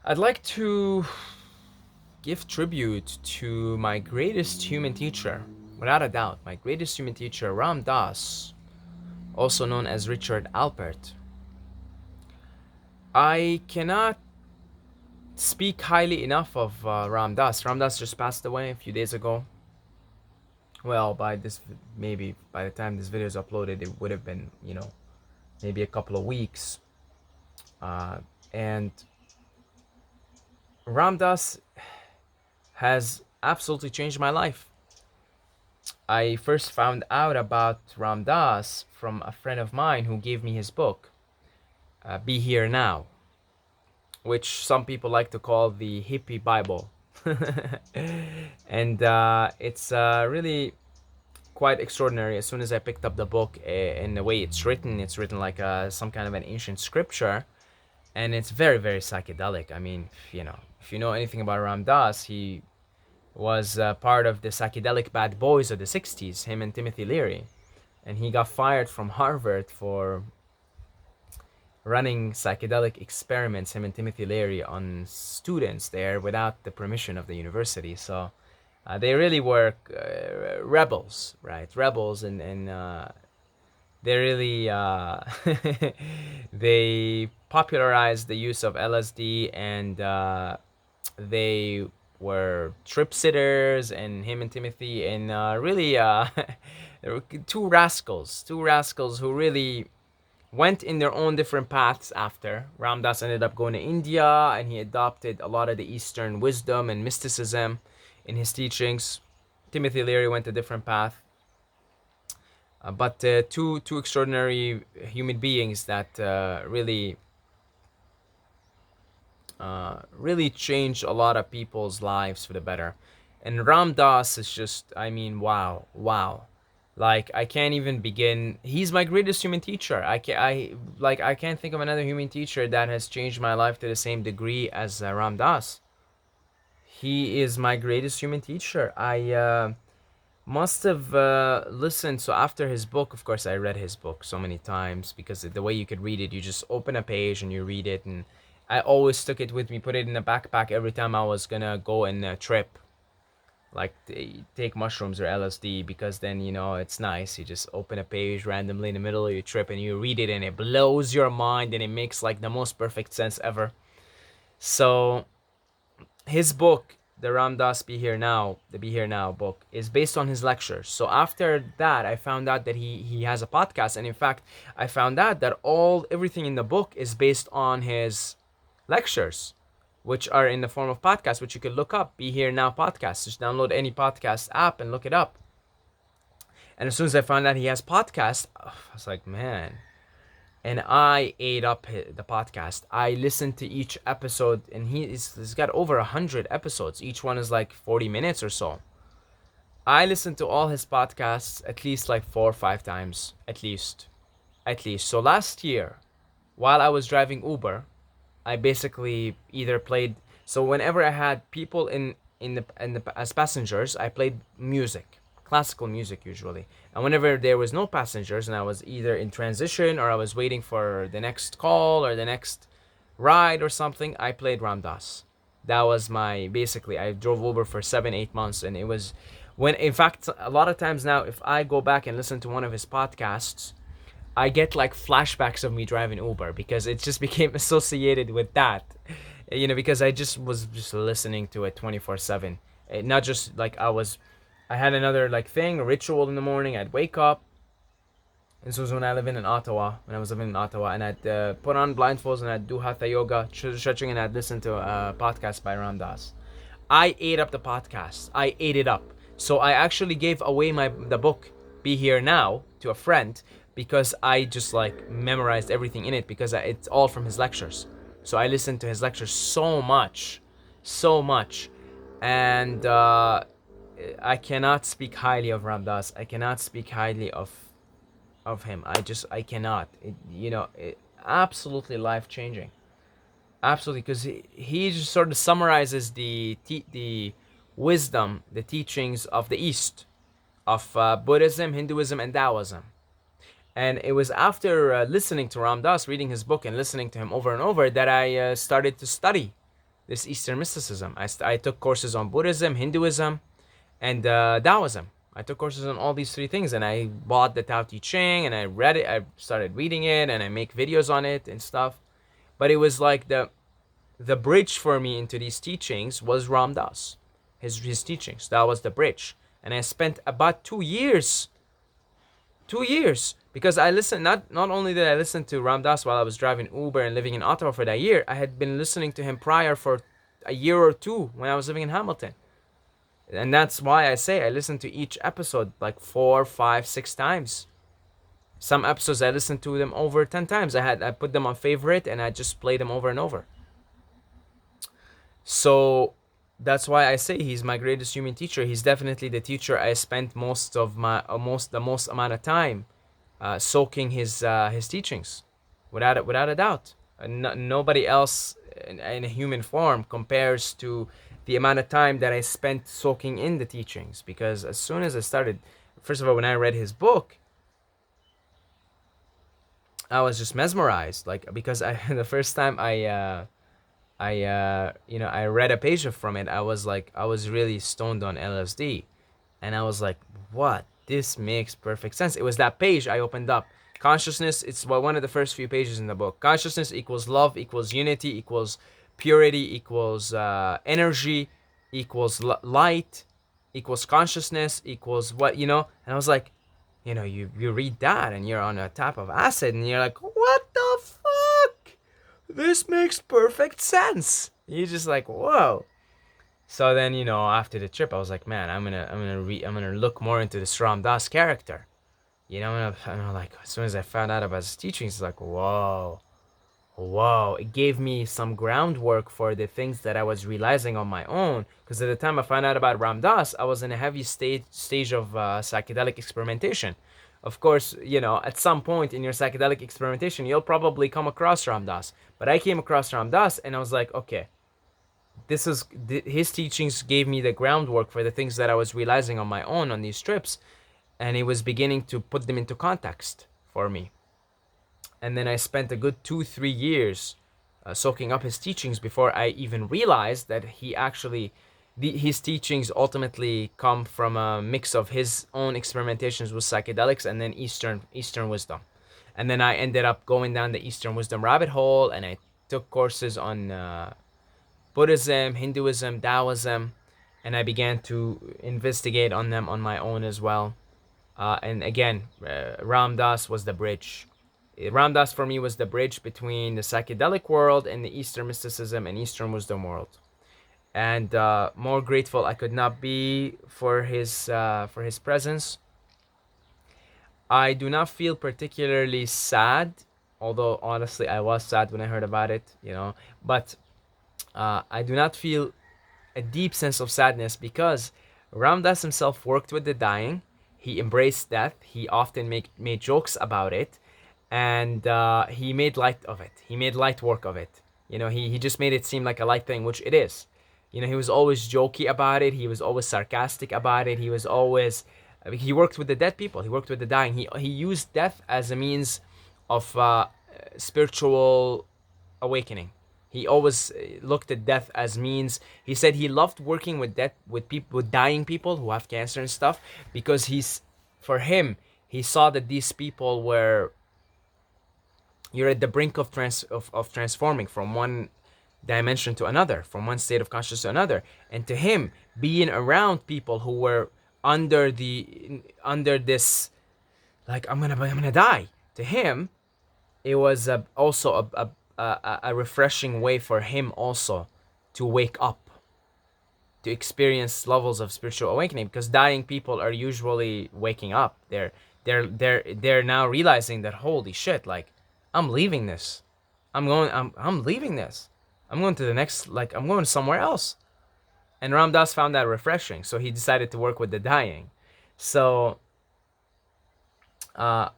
I'd like to give tribute to my greatest human teacher, without a doubt, my greatest human teacher, Ram Dass, also known as Richard Alpert. I cannot speak highly enough of Ram Dass. Ram Dass just passed away a few days ago. Well, maybe by the time this video is uploaded, it would have been, maybe a couple of weeks. And Ram Dass has absolutely changed my life. I first found out about Ram Dass from a friend of mine who gave me his book, Be Here Now, which some people like to call the hippie Bible. And it's really quite extraordinary. As soon as I picked up the book, in the way it's written like some kind of an ancient scripture, and it's very, very psychedelic. I mean, if you know anything about Ram Dass, he was part of the psychedelic bad boys of the 60s, him and Timothy Leary. And he got fired from Harvard for running psychedelic experiments, him and Timothy Leary, on students there without the permission of the university. So they really were rebels, right? Rebels, and they really they popularized the use of LSD, and they were trip sitters, and him and Timothy, and really there were two rascals who really went in their own different paths after. Ram Dass ended up going to India, and he adopted a lot of the Eastern wisdom and mysticism in his teachings. Timothy Leary went a different path. But two extraordinary human beings that really changed a lot of people's lives for the better. And Ram Dass is just, I mean, wow. Like, I can't even begin. He's my greatest human teacher. I can't think of another human teacher that has changed my life to the same degree as Ram Dass. He is my greatest human teacher. I must have listened. So after his book, of course, I read his book so many times, because the way you could read it, you just open a page and you read it. And I always took it with me, put it in a backpack every time I was gonna go on a trip, like take mushrooms or LSD, because then it's nice. You just open a page randomly in the middle of your trip and you read it, and it blows your mind, and it makes like the most perfect sense ever. So his book, the Ram Dass the Be Here Now book, is based on his lectures. So after that, I found out that he has a podcast, and in fact, I found out that everything in the book is based on his lectures, which are in the form of podcasts, which you can look up. Be Here Now podcast. Just download any podcast app and look it up. And as soon as I found out he has podcasts, I was like, man. And I ate up the podcast. I listened to each episode, and he's got over 100 episodes. Each one is like 40 minutes or so. I listened to all his podcasts at least like 4 or 5 times, at least. So last year, while I was driving Uber, I basically either played. So whenever I had people as passengers, I played music, classical music usually. And whenever there was no passengers, and I was either in transition or I was waiting for the next call or the next ride or something, I played Ram Dass. That was basically, I drove Uber for 7-8 months, and it was in fact, a lot of times now, if I go back and listen to one of his podcasts, I get like flashbacks of me driving Uber, because it just became associated with that, because I was just listening to it 24/7. Not just like I had another like thing, a ritual in the morning. I'd wake up. This was when I was living in Ottawa, and I'd put on blindfolds and I'd do hatha yoga, stretching, and I'd listen to a podcast by Ram Dass. I ate up the podcast. I ate it up. So I actually gave away the book, Be Here Now, to a friend, because I just like memorized everything in it, because it's all from his lectures. So I listened to his lectures so much, and I cannot speak highly of Ram Dass. I cannot speak highly of him. I cannot. Absolutely life changing. Absolutely, because he just sort of summarizes the wisdom, the teachings of the East, of Buddhism, Hinduism, and Taoism. And it was after listening to Ram Dass, reading his book and listening to him over and over, that I started to study this Eastern mysticism. I took courses on Buddhism, Hinduism, and Taoism. I took courses on all these three things, and I bought the Tao Te Ching, and I read it. I started reading it, and I make videos on it and stuff. But it was like the bridge for me into these teachings was Ram Dass, his teachings. That was the bridge, and I spent about 2 years, 2 years, because I listened. Not only did I listen to Ram Dass while I was driving Uber and living in Ottawa for that year, I had been listening to him prior for a year or two when I was living in Hamilton. And that's why I say I listen to each episode like 4, 5, 6 times. Some episodes I listened to them over 10 times. I put them on favorite and I just play them over and over. So that's why I say he's my greatest human teacher. He's definitely the teacher I spent most of my the most amount of time soaking his teachings, without a doubt. Nobody else in a human form compares to the amount of time that I spent soaking in the teachings. Because as soon as I started, first of all, when I read his book, I was just mesmerized. Like, because I the first time I read a page from it, I was really stoned on LSD, and I was like, what? This makes perfect sense. It was that page I opened up. Consciousness, it's one of the first few pages in the book. Consciousness equals love, equals unity, equals purity, equals energy, equals light, equals consciousness, equals what, And I was like, you read that and you're on a type of acid and you're like, what the fuck? This makes perfect sense. You're just like, whoa. So then, after the trip, I was like, man, I'm gonna look more into this Ram Dass character. I'm like, as soon as I found out about his teachings, it's like, whoa, whoa. It gave me some groundwork for the things that I was realizing on my own. Because at the time I found out about Ram Dass, I was in a heavy stage of psychedelic experimentation. Of course, at some point in your psychedelic experimentation, you'll probably come across Ram Dass. But I came across Ram Dass, and I was like, okay, his teachings gave me the groundwork for the things that I was realizing on my own on these trips, and it was beginning to put them into context for me. And then I spent a good 2-3 years soaking up his teachings before I even realized that his teachings ultimately come from a mix of his own experimentations with psychedelics and then Eastern wisdom. And then I ended up going down the Eastern wisdom rabbit hole, and I took courses on Buddhism, Hinduism, Taoism, and I began to investigate on them on my own as well. And again, Ram Dass was the bridge. Ram Dass for me was the bridge between the psychedelic world and the Eastern mysticism and Eastern wisdom world. And more grateful I could not be for his presence. I do not feel particularly sad, although honestly I was sad when I heard about it, But I do not feel a deep sense of sadness because Ram Dass himself worked with the dying. He embraced death. He often made jokes about it, and he made light of it. He made light work of it. He just made it seem like a light thing, which it is. He was always jokey about it. He was always sarcastic about it. He worked with the dead people. He worked with the dying. He used death as a means of spiritual awakening. He always looked at death as means. He said he loved working with dying people who have cancer and stuff, because for him, he saw that these people you're at the brink of transforming from one dimension to another, from one state of consciousness to another. And to him, being around people who were under this, like, I'm gonna die. To him, it was also a refreshing way for him also to wake up, to experience levels of spiritual awakening, because dying people are usually waking up. They're now realizing that, holy shit, like, I'm leaving this. I'm leaving this. I'm going to the next, like, I'm going somewhere else. And Ram Dass found that refreshing, so he decided to work with the dying. So I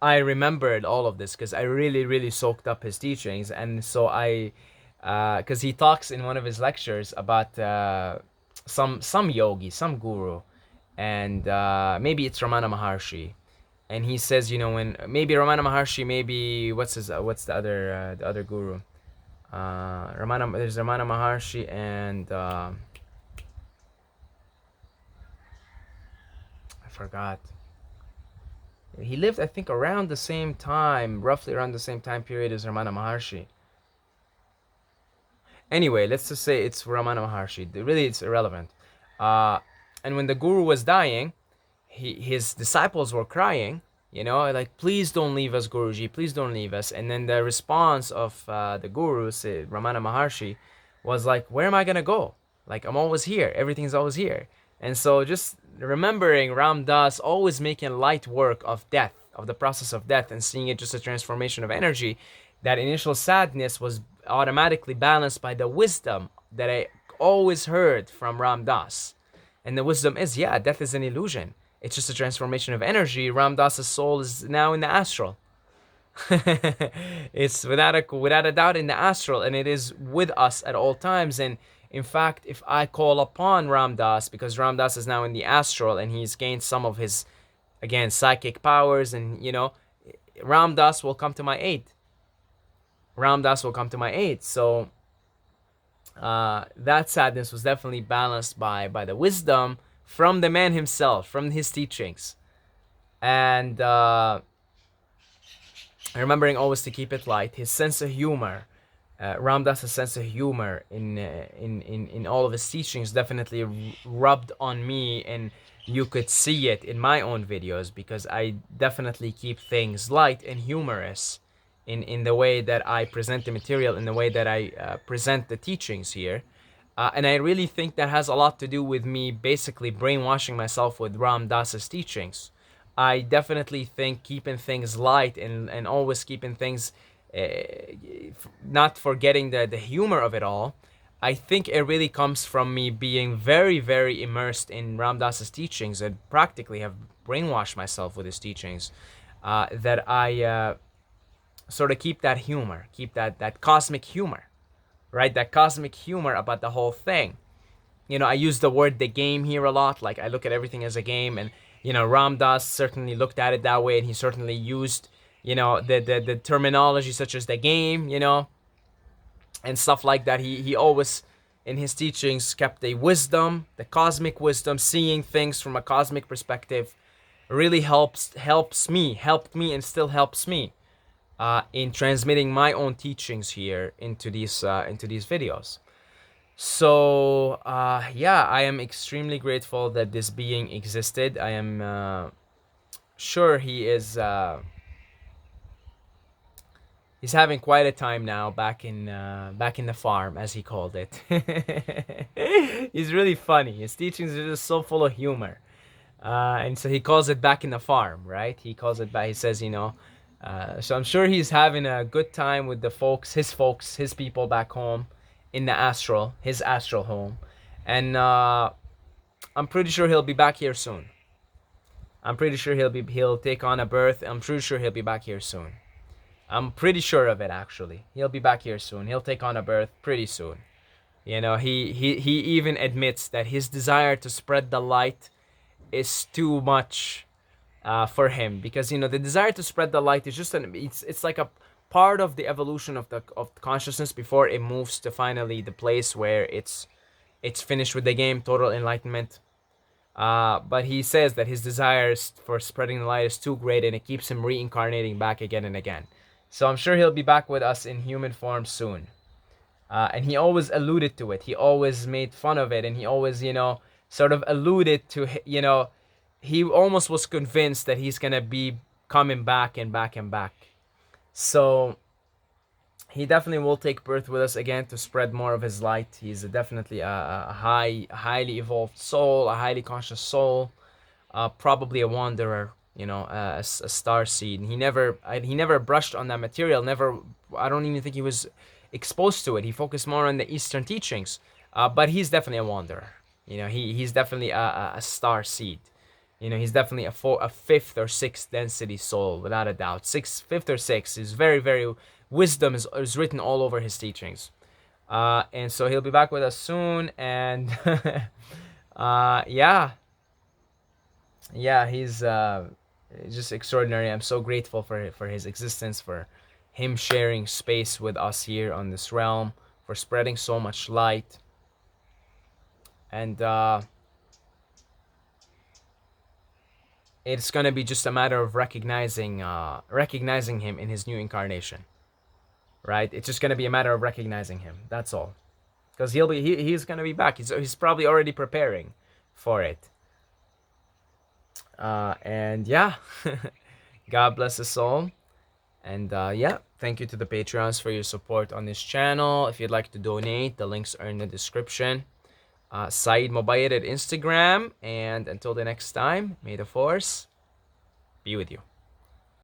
remembered all of this because I really, really soaked up his teachings. And so because he talks in one of his lectures about some yogi, some guru, and maybe it's Ramana Maharshi. And he says, when maybe Ramana Maharshi, maybe what's the other guru? There's Ramana Maharshi and I forgot. He lived, I think, around the same time, roughly around the same time period as Ramana Maharshi. Anyway, let's just say it's Ramana Maharshi. Really, it's irrelevant. Uh, and when the guru was dying, his disciples were crying, like, please don't leave us, Guruji, please don't leave us. And then the response of the guru, Ramana Maharshi, was like, where am I going to go? Like, I'm always here. Everything's always here. And so just remembering Ram Dass always making light work of death, of the process of death, and seeing it just a transformation of energy, that initial sadness was automatically balanced by the wisdom that I always heard from Ram Dass. And the wisdom is, yeah, death is an illusion. It's just a transformation of energy. Ram Dass's soul is now in the astral. It's without a doubt in the astral, and it is with us at all times. And in fact, if I call upon Ram Dass, because Ram Dass is now in the astral and he's gained some of his, again, psychic powers, and Ram Dass will come to my aid. Ram Dass will come to my aid. So that sadness was definitely balanced by the wisdom from the man himself, from his teachings. And remembering always to keep it light, his sense of humor, Ram Dass's sense of humor in all of his teachings definitely rubbed on me, and you could see it in my own videos, because I definitely keep things light and humorous in the way that I present the material, in the way that I present the teachings here. And I really think that has a lot to do with me basically brainwashing myself with Ram Dass's teachings. I definitely think keeping things light and always keeping things, not forgetting the humor of it all, I think it really comes from me being very, very immersed in Ram Dass's teachings and practically have brainwashed myself with his teachings, that I sort of keep that humor, keep that cosmic humor, right? That cosmic humor about the whole thing. I use the word the game here a lot. Like, I look at everything as a game, and Ram Dass certainly looked at it that way, and he certainly used the terminology such as the game, and stuff like that. He always in his teachings kept a wisdom, the cosmic wisdom, seeing things from a cosmic perspective. Really helped me, and still helps me in transmitting my own teachings here into these videos. So yeah, I am extremely grateful that this being existed. I am sure he is he's having quite a time now back in the farm, as he called it. He's really funny. His teachings are just so full of humor, and so he calls it back in the farm, right? He calls it back. He says, so I'm sure he's having a good time with the folks, his people back home in the astral, his astral home. And I'm pretty sure he'll be back here soon. I'm pretty sure he'll take on a birth. I'm pretty sure he'll be back here soon. I'm pretty sure of it, actually. He'll be back here soon. He'll take on a birth pretty soon. He even admits that his desire to spread the light is too much for him, because the desire to spread the light is just it's like a part of the evolution of consciousness before it moves to finally the place where it's finished with the game, total enlightenment. But he says that his desires for spreading the light is too great, and it keeps him reincarnating back again and again. So I'm sure he'll be back with us in human form soon. And he always alluded to it. He always made fun of it, and he always, sort of alluded to, he almost was convinced that he's gonna be coming back and back and back. So he definitely will take birth with us again to spread more of his light. He's definitely a highly evolved soul, a highly conscious soul, probably a wanderer, a star seed. He never brushed on that material. Never. I don't even think he was exposed to it. He focused more on the Eastern teachings. But he's definitely a wanderer. He's definitely a star seed. He's definitely a fifth or sixth density soul, without a doubt. Fifth or sixth is very, very. Wisdom is written all over his teachings. And so he'll be back with us soon. And yeah, he's just extraordinary. I'm so grateful for his existence, for him sharing space with us here on this realm, for spreading so much light. And it's gonna be just a matter of recognizing him in his new incarnation, right? It's just gonna be a matter of recognizing him. That's all, because he's gonna be back. He's probably already preparing for it. And yeah, God bless us all. And yeah, thank you to the Patreons for your support on this channel. If you'd like to donate, the links are in the description. Saeed Mobayed at Instagram. And until the next time, may the force be with you.